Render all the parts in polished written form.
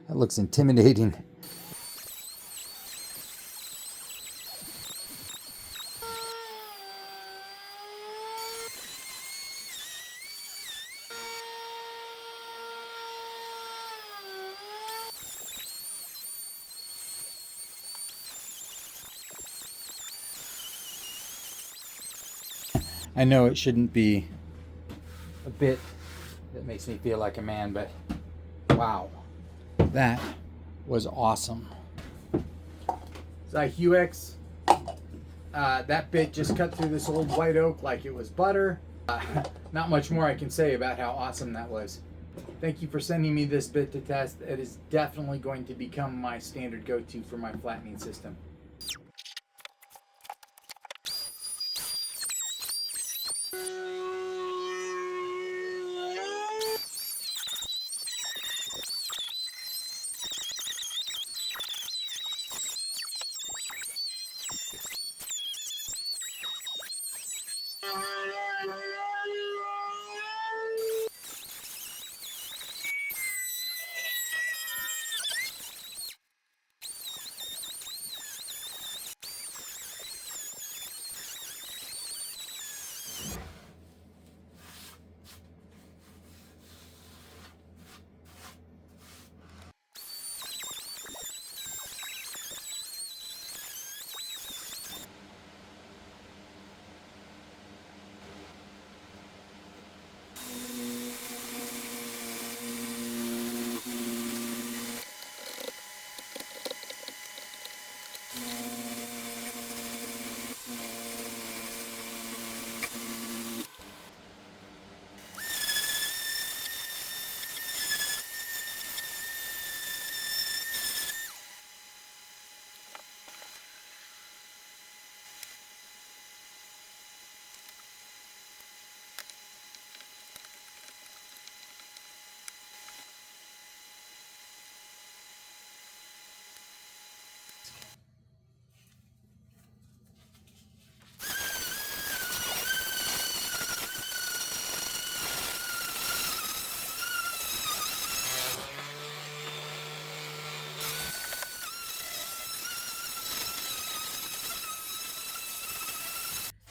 That looks intimidating. I know it shouldn't be a bit that makes me feel like a man, but wow, that was awesome. Zahyox, that bit just cut through this old white oak like it was butter. Not much more I can say about how awesome that was. Thank you for sending me this bit to test. It is definitely going to become my standard go-to for my flattening system.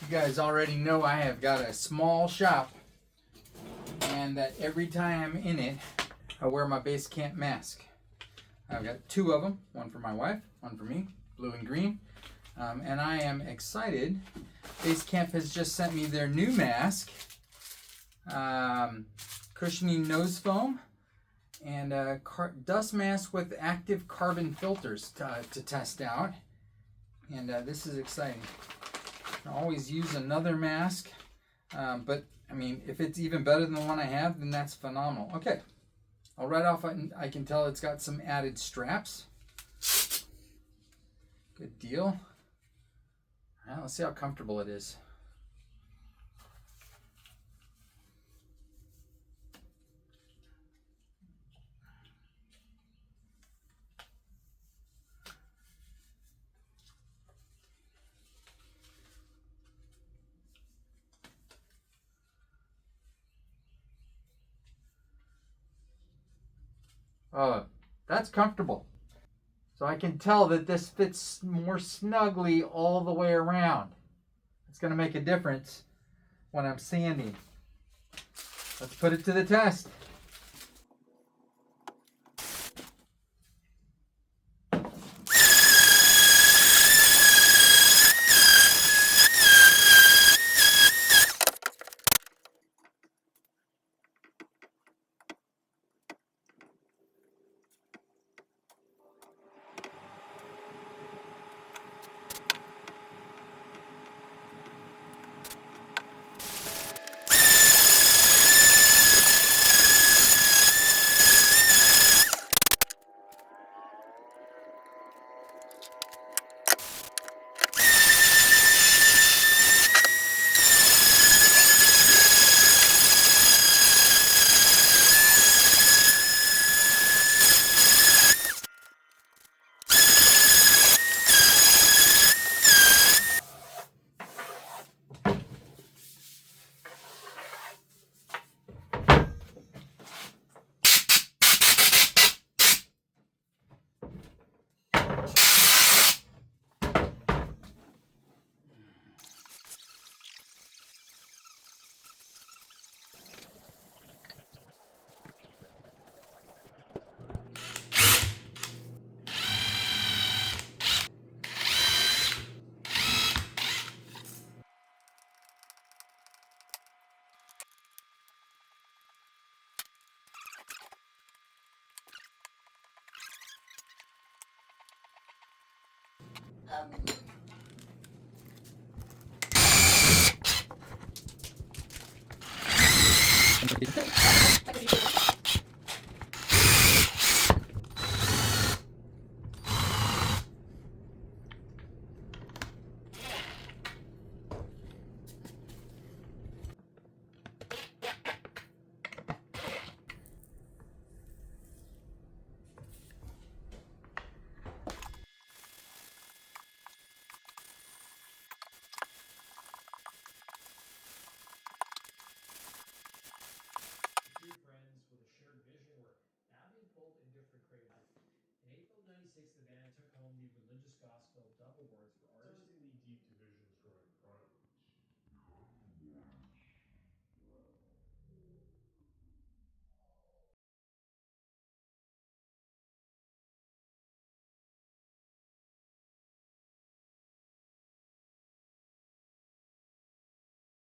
You guys already know I have got a small shop, and that every time I'm in it, I wear my Basecamp mask. I've got two of them, one for my wife, one for me, blue and green. And I am excited. Basecamp has just sent me their new mask, cushioning nose foam, and a dust mask with active carbon filters to test out. And this is exciting. I always use another mask, but I mean, if it's even better than the one I have, then that's phenomenal. Okay, I'll right off, I can tell it's got some added straps. Good deal. All right, let's see how comfortable it is. That's comfortable. So I can tell that this fits more snugly all the way around. It's going to make a difference when I'm sanding. Let's put it to the test.